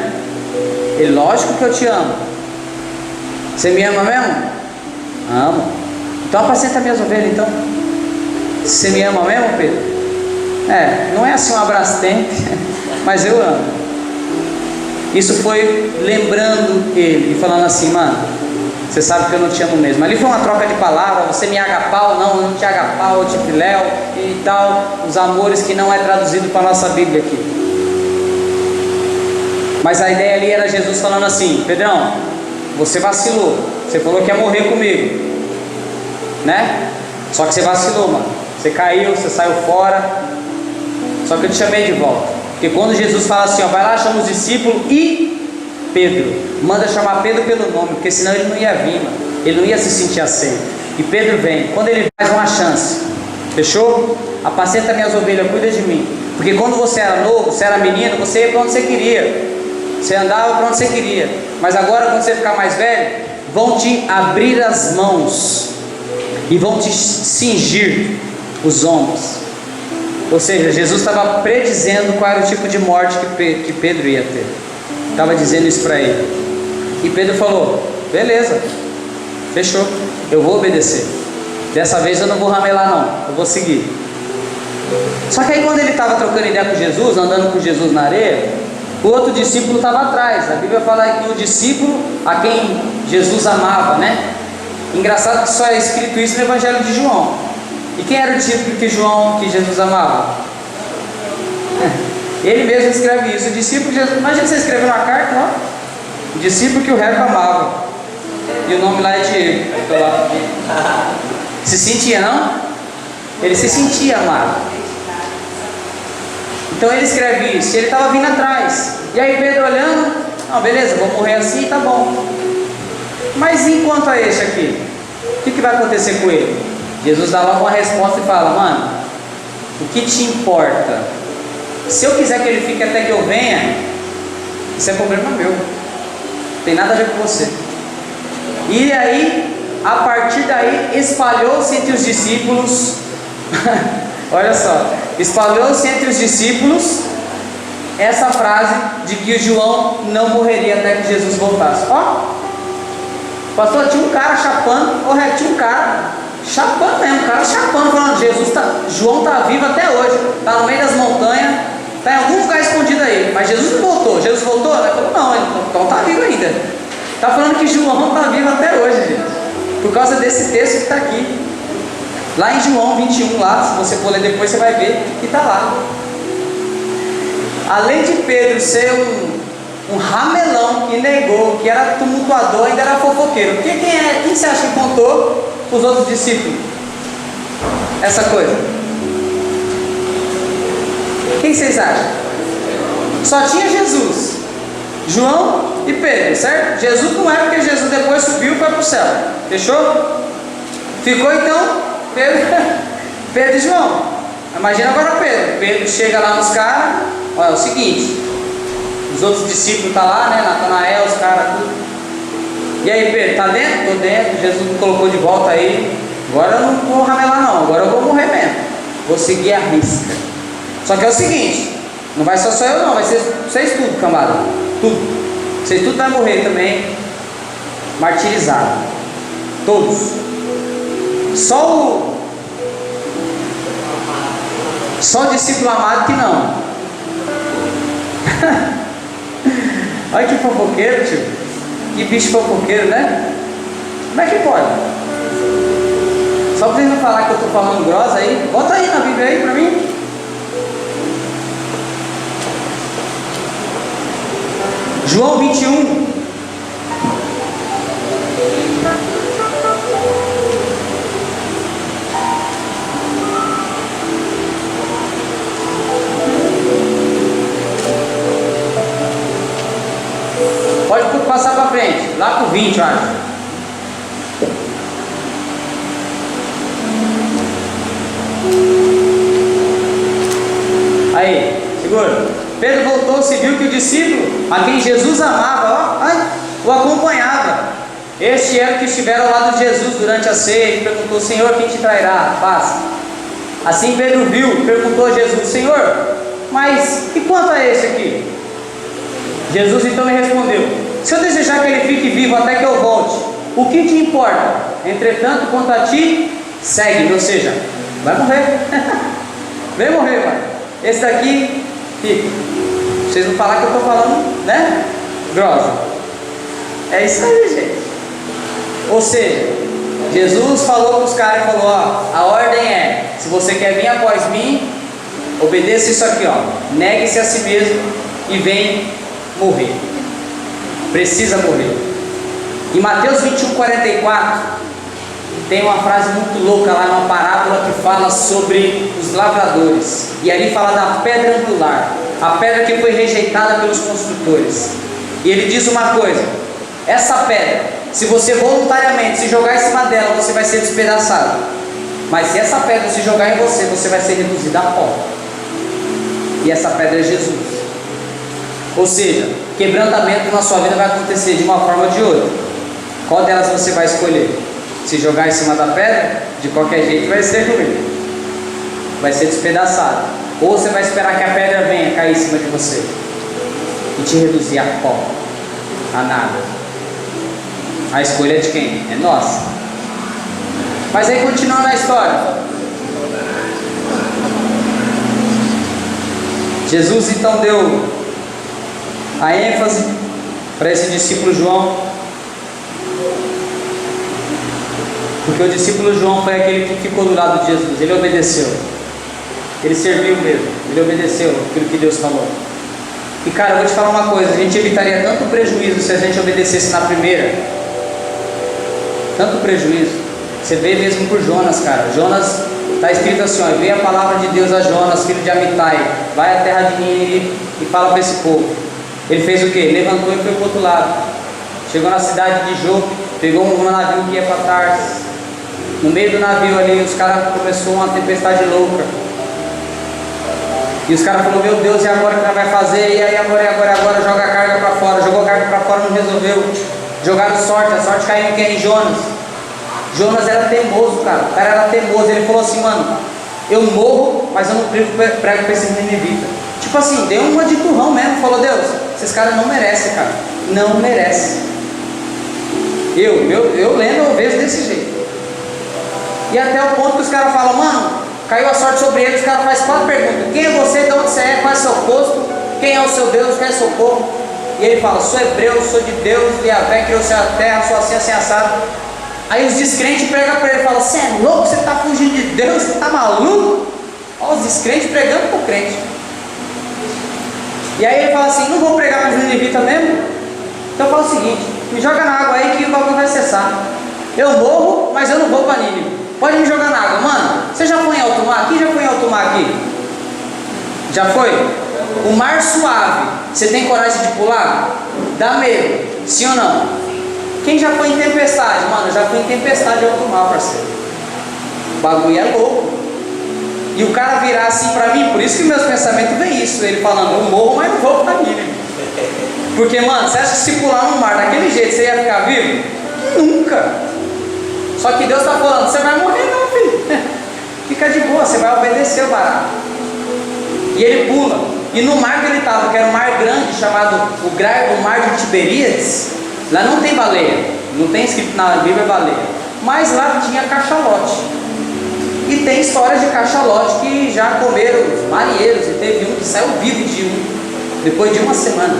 Ele, lógico que eu te amo. Você me ama mesmo? Amo. Então apacenta minhas ovelhas então. Você me ama mesmo, Pedro? Não é assim um abraço tempo, mas eu amo. Isso foi lembrando ele, e falando assim, mano, você sabe que eu não te amo mesmo. Ali foi uma troca de palavras, você me agapau, não, eu não te agapau, eu te filéu e tal, os amores que não é traduzido para a nossa Bíblia aqui. Mas a ideia ali era Jesus falando assim, Pedrão, você vacilou, você falou que ia morrer comigo, né? Só que você vacilou, mano, você caiu, você saiu fora, só que eu te chamei de volta. Porque quando Jesus fala assim, ó, vai lá, chama os discípulos e Pedro, manda chamar Pedro pelo nome, porque senão ele não ia vir, mano. Ele não ia se sentir aceito. E Pedro vem, quando ele faz uma chance, fechou? Apacenta minhas ovelhas, cuida de mim. Porque quando você era novo, você era menino, você ia para onde você queria, você andava para onde você queria. Mas agora, quando você ficar mais velho, vão te abrir as mãos e vão te cingir os ombros. Ou seja, Jesus estava predizendo qual era o tipo de morte que Pedro ia ter. Estava dizendo isso para ele. E Pedro falou, beleza, fechou, eu vou obedecer. Dessa vez eu não vou ramelar não, eu vou seguir. Só que aí quando ele estava trocando ideia com Jesus, andando com Jesus na areia, o outro discípulo estava atrás. A Bíblia fala que o discípulo a quem Jesus amava, né? Engraçado que só é escrito isso no Evangelho de João. E quem era o discípulo que Jesus amava? Ele mesmo escreve isso, o discípulo de Jesus. Imagina você escrever uma carta, ó, o discípulo que o resto amava, e o nome lá é Diego. Se sentia, não? Ele se sentia amado. Então ele escreve isso, e ele estava vindo atrás. E aí Pedro olhando, não, beleza, vou morrer assim, tá bom. Mas enquanto a este aqui, o que vai acontecer com ele? Jesus dá logo uma resposta e fala, mano, o que te importa? Se eu quiser que ele fique até que eu venha, isso é problema meu, não tem nada a ver com você. E aí, a partir daí, espalhou-se entre os discípulos, olha só, espalhou-se entre os discípulos essa frase de que o João não morreria até que Jesus voltasse. Ó, pastor, tinha um cara chapando, tinha um cara chapando mesmo, cara chapando, falando, João está vivo até hoje, está no meio das montanhas, está em algum lugar escondido aí, mas Jesus não voltou. Jesus voltou? Ele falou, não, então está vivo ainda. Está falando que João está vivo até hoje, gente, por causa desse texto que está aqui, lá em João 21, lá, se você for ler depois, você vai ver que está lá. Além de Pedro ser um ramelão que negou, que era tumultuador, ainda era fofoqueiro. Porque quem você acha que contou os outros discípulos essa coisa? Quem vocês acham? Só tinha Jesus, João e Pedro, certo? Jesus não é, porque Jesus depois subiu e foi para o céu. Fechou? Ficou então Pedro e João. Imagina agora Pedro. Pedro chega lá nos caras. Olha, é o seguinte: os outros discípulos estão lá, né? Natanael, os caras, tudo. E aí, Pedro, tá dentro? Tô dentro. Jesus me colocou de volta aí. Agora eu não vou ramelar, não. Agora eu vou morrer mesmo. Vou seguir a risca. Só que é o seguinte: não vai só eu, não. Vai ser vocês tudo, cambada. Tudo. Vocês tudo vai morrer também. Martirizado. Todos. Só o discípulo amado que não. Olha que fofoqueiro, tio. Que bicho fofoqueiro, né? Como é que pode? Só pra vocês não falar que eu estou falando grossa aí. Bota aí na Bíblia aí pra mim. João 21. Pode passar para frente, lá pro 20, eu acho. Aí, segura. Pedro voltou-se e viu que o discípulo, a quem Jesus amava, o acompanhava. Este era o que estivera ao lado de Jesus durante a ceia e perguntou: Senhor, quem te trairá? Passa. Assim Pedro viu, perguntou a Jesus: Senhor, mas e quanto a este aqui? Jesus então lhe respondeu: se eu desejar que ele fique vivo até que eu volte, o que te importa? Entretanto, quanto a ti, segue-me. Ou seja, vai morrer. Vem morrer, vai. Esse daqui fica. Vocês não falar que eu estou falando, né? Grossa. É isso aí, gente. Ou seja, Jesus falou para os caras e falou: ó, a ordem é, se você quer vir após mim, obedeça isso aqui, ó. Negue-se a si mesmo e vem morrer. Precisa morrer. Em Mateus 21:44 tem uma frase muito louca lá, numa parábola que fala sobre os lavradores, e ali fala da pedra angular, a pedra que foi rejeitada pelos construtores. E ele diz uma coisa: essa pedra, se você voluntariamente se jogar em cima dela, você vai ser despedaçado, mas se essa pedra se jogar em você, você vai ser reduzido a pó. E essa pedra é Jesus. Ou seja, quebrantamento na sua vida vai acontecer de uma forma ou de outra. Qual delas você vai escolher? Se jogar em cima da pedra, de qualquer jeito vai ser ruim, vai ser despedaçado. Ou você vai esperar que a pedra venha cair em cima de você e te reduzir a pó, a nada. A escolha é de quem? É nossa. Mas aí, continuando a história, Jesus então deu a ênfase para esse discípulo João, porque o discípulo João foi aquele que ficou do lado de Jesus. Ele obedeceu, ele serviu mesmo, ele obedeceu aquilo que Deus falou. E cara, eu vou te falar uma coisa: a gente evitaria tanto prejuízo se a gente obedecesse na primeira. Tanto prejuízo. Você vê mesmo por Jonas, cara. Jonas, está escrito assim, ó: veio a palavra de Deus a Jonas, filho de Amitai, vai à terra de Nínive e fala para esse povo. Ele fez o que? Levantou e foi para o outro lado. Chegou na cidade de Jope, pegou um navio que ia para Tarsis. No meio do navio ali, os caras começou uma tempestade louca. E os caras falaram: meu Deus, e agora o que nós vai fazer? E aí agora, joga a carga para fora. Jogou a carga para fora, não resolveu. Jogaram sorte, a sorte caiu em quem? Em Jonas. Jonas era teimoso, cara. O cara era teimoso. Ele falou assim: mano, eu morro, mas eu não prego para esses ninivitas. Tipo assim, deu uma de turrão mesmo. Falou: Deus, esses caras não merecem, cara. Não merecem. Eu lendo, eu vejo desse jeito. E até o ponto que os caras falam: mano, caiu a sorte sobre eles. Os caras fazem 4 perguntas: quem é você, de onde você é, qual é o seu posto, quem é o seu Deus, quem é o seu povo? E ele fala: sou hebreu, sou de Deus, Yahvé criou a terra, sou assim, assim, assado. Aí os descrentes pregam para ele e falam: você é louco, você está fugindo de Deus, você está maluco? Olha os descrentes pregando para o crente. E aí ele fala assim: não vou pregar para os ninivitas mesmo? Então eu falo o seguinte: me joga na água aí que o bagulho vai cessar. Eu morro, mas eu não vou para Nínive. Pode me jogar na água. Mano, você já foi em alto mar? Quem já foi em alto mar aqui? Já foi? O mar suave, você tem coragem de pular? Dá medo, sim ou não? Quem já foi em tempestade? Mano, eu já fui em tempestade de alto mar, parceiro. O bagulho é louco. E o cara virar assim pra mim, por isso que meus pensamentos vem isso, ele falando: eu morro, mas não vou pra Nínive. Porque, mano, você acha que se pular no mar daquele jeito você ia ficar vivo? Nunca. Só que Deus está falando: você vai morrer não, filho. Fica de boa, você vai obedecer o barato. E ele pula. E no mar que ele estava, que era um mar grande, chamado o mar de Tiberíades, lá não tem baleia. Não tem escrito na Bíblia baleia. Mas lá tinha cachalote. E tem histórias de cachalote que já comeram os marinheiros. E teve um que saiu vivo de um, depois de uma semana.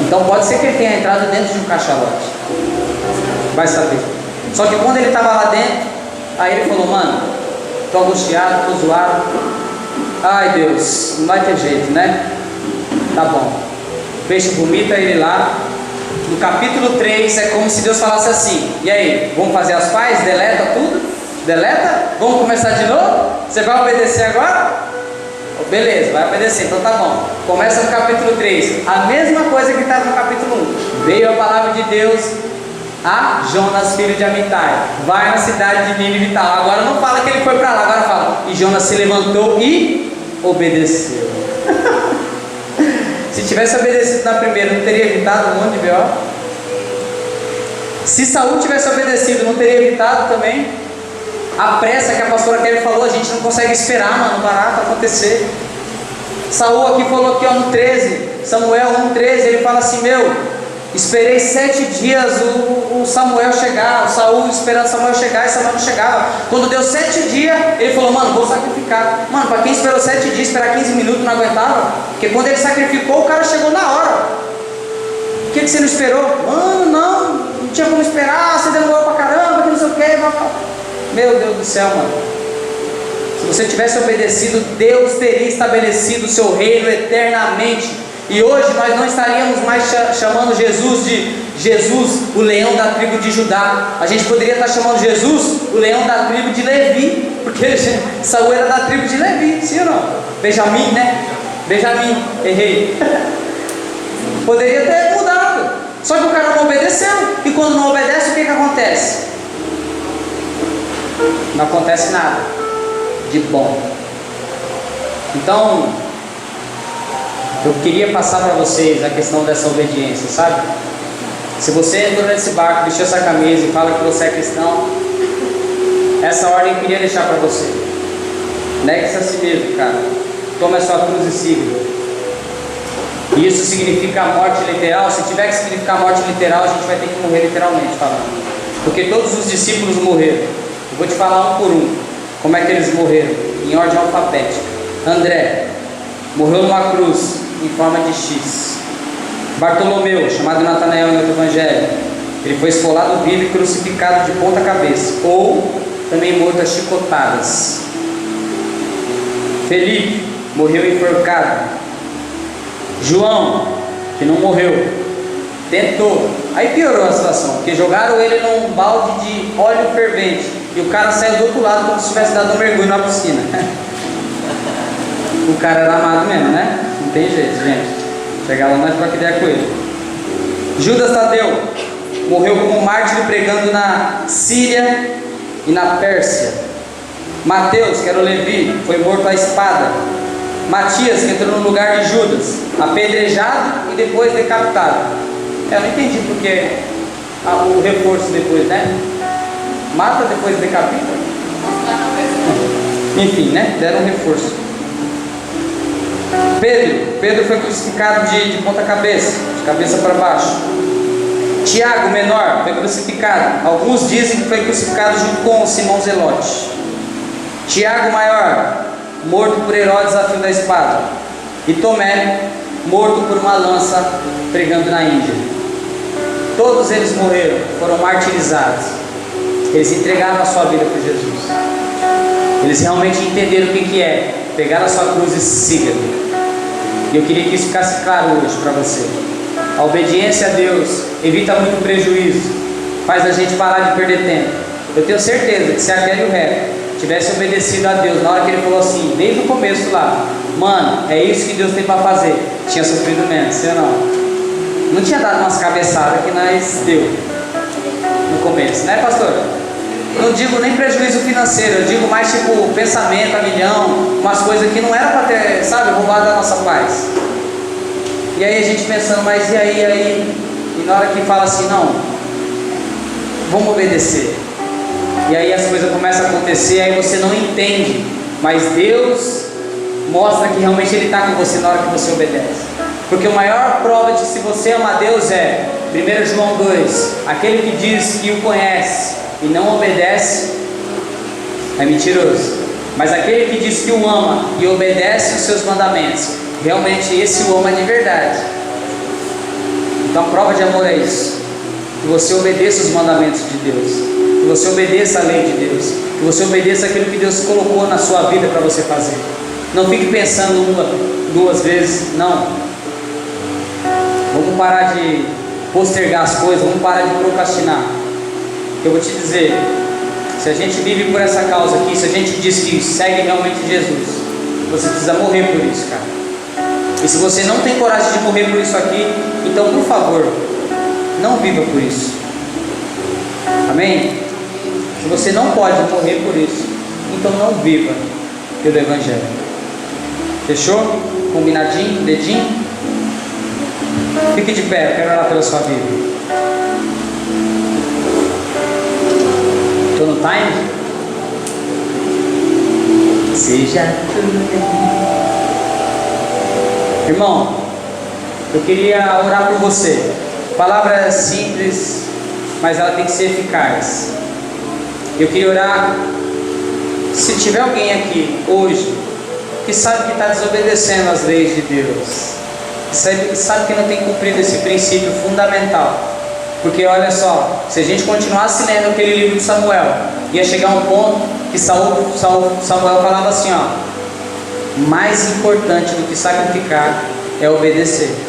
Então pode ser que ele tenha entrado dentro de um cachalote. Vai saber. Só que quando ele estava lá dentro, aí ele falou: mano, tô angustiado, tô zoado. Ai Deus, não vai ter jeito, né? Tá bom. O peixe vomita ele lá. No capítulo 3 é como se Deus falasse assim: e aí, vamos fazer as pazes? Deleta tudo? Deleta? Vamos começar de novo? Você vai obedecer agora? Beleza, vai obedecer, então tá bom. Começa no capítulo 3, a mesma coisa que estava no capítulo 1. Veio a palavra de Deus a Jonas, filho de Amitai: vai na cidade de Nínive e tal. Agora não fala que ele foi para lá, agora fala: e Jonas se levantou e obedeceu. Se tivesse obedecido na primeira, não teria evitado um monte de B.O. Se Saul tivesse obedecido, não teria evitado também a pressa que a pastora Kelly falou. A gente não consegue esperar, mano, barato acontecer. Saul aqui falou aqui, ó, no 13, Samuel 1:13, ele fala assim: meu, esperei 7 dias o Samuel chegar, o Saul esperando Samuel chegar, e Samuel não chegava. Quando deu 7 dias, ele falou: mano, vou sacrificar. Mano, para quem esperou 7 dias, esperar 15 minutos não aguentava. Porque quando ele sacrificou, o cara chegou na hora. Por que você não esperou? Mano, não tinha como esperar, você demorou pra caramba, que não sei o que. Meu Deus do céu, mano. Se você tivesse obedecido, Deus teria estabelecido o seu reino eternamente. E hoje nós não estaríamos mais chamando Jesus de Jesus, o leão da tribo de Judá. A gente poderia estar chamando Jesus, o leão da tribo de Levi, porque Saul era da tribo de Levi, sim ou não? Benjamim, né? Benjamim, errei. Poderia ter mudado. Só que o cara não obedeceu. E quando não obedece, o que acontece? Não acontece nada de bom. Então, eu queria passar para vocês a questão dessa obediência, sabe? Se você entrou nesse barco, vestiu essa camisa e fala que você é cristão, essa ordem eu queria deixar para você. Negue-se a si mesmo, cara. Tome a sua cruz e siga. Isso significa a morte literal. Se tiver que significar morte literal, a gente vai ter que morrer literalmente falando. Porque todos os discípulos morreram. Eu vou te falar um por um como é que eles morreram, em ordem alfabética. André morreu numa cruz em forma de X. Bartolomeu, chamado Natanael em outro evangelho, ele foi esfolado vivo e crucificado de ponta cabeça, ou também morto a chicotadas. Felipe morreu enforcado. João, que não morreu, tentou, aí piorou a situação, porque jogaram ele num balde de óleo fervente e o cara saiu do outro lado como se tivesse dado um mergulho na piscina. O cara era amado mesmo, né? Não tem jeito, gente. Chegar lá nós troca ideia com ele. Judas Tadeu morreu como mártir pregando na Síria e na Pérsia. Mateus, que era o Levi, foi morto à espada. Matias, que entrou no lugar de Judas, apedrejado e depois decapitado. Eu não entendi porque o reforço depois, né? Mata, depois decapita. Enfim, né? Deram um reforço. Pedro foi crucificado de ponta cabeça, de cabeça para baixo. Tiago, menor, foi crucificado. Alguns dizem que foi crucificado junto com Simão Zelote. Tiago, maior, morto por Herodes a fio da espada. E Tomé, morto por uma lança pregando na Índia. Todos eles morreram, foram martirizados. Eles entregaram a sua vida para Jesus. Eles realmente entenderam o que é pegar a sua cruz e siga-me. E eu queria que isso ficasse claro hoje para você. A obediência a Deus evita muito prejuízo, faz a gente parar de perder tempo. Eu tenho certeza que se a Kelly e o Reco tivessem obedecido a Deus na hora que ele falou assim, desde o começo lá, mano, é isso que Deus tem para fazer, tinha sofrido menos, sim ou não? Não tinha dado umas cabeçadas que nós deu no começo, né, pastor? Não digo nem prejuízo financeiro, eu digo mais tipo pensamento a milhão, umas coisas que não era para ter, sabe, roubado a nossa paz. E aí a gente pensando, mas e aí? E na hora que fala assim, não, vamos obedecer. E aí as coisas começam a acontecer, aí você não entende, mas Deus mostra que realmente Ele está com você na hora que você obedece. Porque a maior prova de se você ama Deus é 1 João 2, aquele que diz que o conhece e não obedece é mentiroso, mas aquele que diz que o ama e obedece os seus mandamentos, realmente esse o ama de verdade. Então a prova de amor é isso, que você obedeça os mandamentos de Deus, que você obedeça a lei de Deus, que você obedeça aquilo que Deus colocou na sua vida para você fazer. Não fique pensando uma, duas vezes, não. Vamos parar de postergar as coisas, vamos parar de procrastinar. Eu vou te dizer, se a gente vive por essa causa aqui, se a gente diz que segue realmente Jesus, você precisa morrer por isso, cara. E se você não tem coragem de morrer por isso aqui, então por favor, não viva por isso. Amém? Se você não pode morrer por isso, então não viva pelo Evangelho. Fechou? Combinadinho? Dedinho? Fique de pé, eu quero orar pela sua vida. Estou no time? Seja tudo bem. Irmão, eu queria orar por você. Palavra simples, mas ela tem que ser eficaz. Eu queria orar. Se tiver alguém aqui hoje que sabe que está desobedecendo as leis de Deus, que sabe que não tem cumprido esse princípio fundamental, porque olha só, se a gente continuasse lendo aquele livro de Samuel, ia chegar um ponto que Samuel falava assim, ó, mais importante do que sacrificar é obedecer.